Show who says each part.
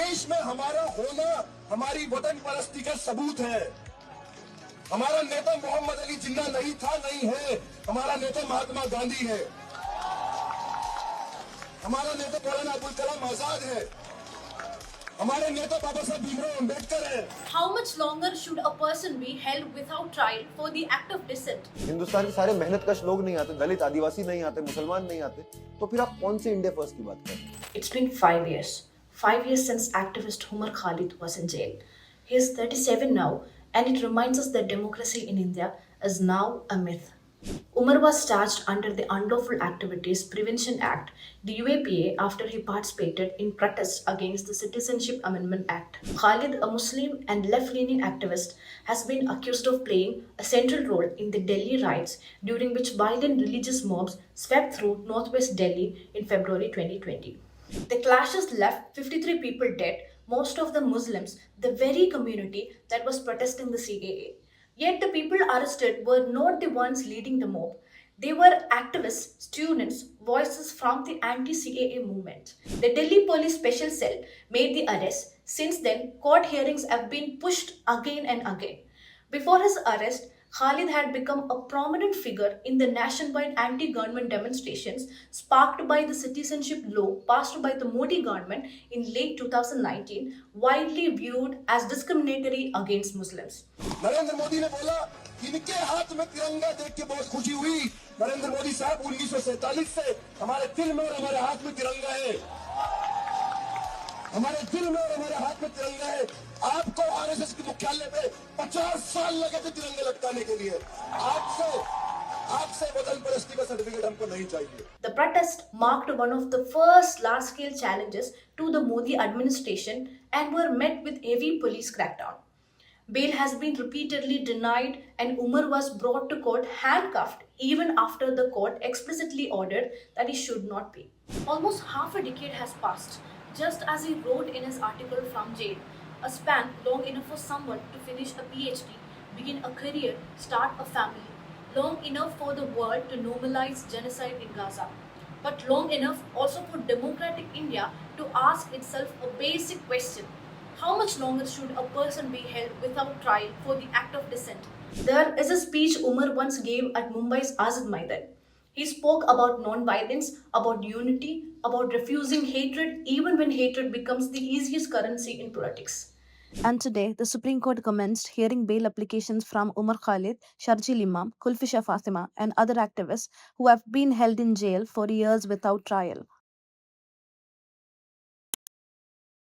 Speaker 1: देश में हमारा होना हमारी वतन परस्ती का सबूत है। हमारा नेता मोहम्मद अली जिन्ना नहीं था, नहीं है। हमारा नेता महात्मा गांधी है। हमारा नेता मौलाना अबुल कलाम आजाद है। हमारे नेता बाबा साहब भीमराव अम्बेडकर है।
Speaker 2: How much longer should a person be held without trial for the act of dissent?
Speaker 3: Hindustan के सारे मेहनतकश लोग नहीं आते, दलित आदिवासी नहीं आते, मुसलमान नहीं आते, तो फिर आप कौन सी इंडिया फर्स्ट की बात कर रहे हैं?
Speaker 2: It's been 5 years. 5 years since activist Umar Khalid was in jail. He is 37 now, and it reminds us that democracy in India is now a myth. Umar was charged under the Unlawful Activities Prevention Act, the UAPA, after he participated in protests against the Citizenship Amendment Act. Khalid, a Muslim and left-leaning activist, has been accused of playing a central role in the Delhi riots, during which violent religious mobs swept through northwest Delhi in February 2020. The clashes left 53 people dead, most of them Muslims, the very community that was protesting the CAA. Yet the people arrested were not the ones leading the mob. They were activists, students, voices from the anti-CAA movement. The Delhi Police Special Cell made the arrest. Since then, court hearings have been pushed again and again. Before his arrest, Khalid had become a prominent figure in the nationwide anti-government demonstrations sparked by the citizenship law passed by the Modi government in late 2019, widely viewed as discriminatory against Muslims.
Speaker 1: Narendra Modi ने बोला इनके हाथ में तिरंगा देख के बहुत खुशी हुई। नरेंद्र मोदी साहब 1947 से हमारे दिल में और हमारे हाथ में तिरंगा है। हमारे दिल में और हमारे हाथ में तिरंगा है। आपको आरएसएस के मुख्यालय पे 50 साल लगे थे तिरंगे लटकाने के लिए। आपसे वतन परस्ती का सर्टिफिकेट हमको नहीं चाहिए।
Speaker 2: The protest marked one of the first large-scale challenges to the Modi administration and were met with heavy police crackdown. Bail has been repeatedly denied, and Umar was brought to court handcuffed even after the court explicitly ordered that he should not be. Almost half a decade has passed, just as he wrote in his article from jail, a span long enough for someone to finish a PhD, begin a career, start a family, long enough for the world to normalize genocide in Gaza, but long enough also for democratic India to ask itself a basic question: how much longer should a person be held without trial for the act of dissent? There is a speech Umar once gave at Mumbai's Azad Maidan. He spoke about non-violence, about unity, about refusing hatred even when hatred becomes the easiest currency in politics. And today, the Supreme Court commenced hearing bail applications from Umar Khalid, Sharjeel Imam, Kulfisha Fatima, and other activists who have been held in jail for years without trial.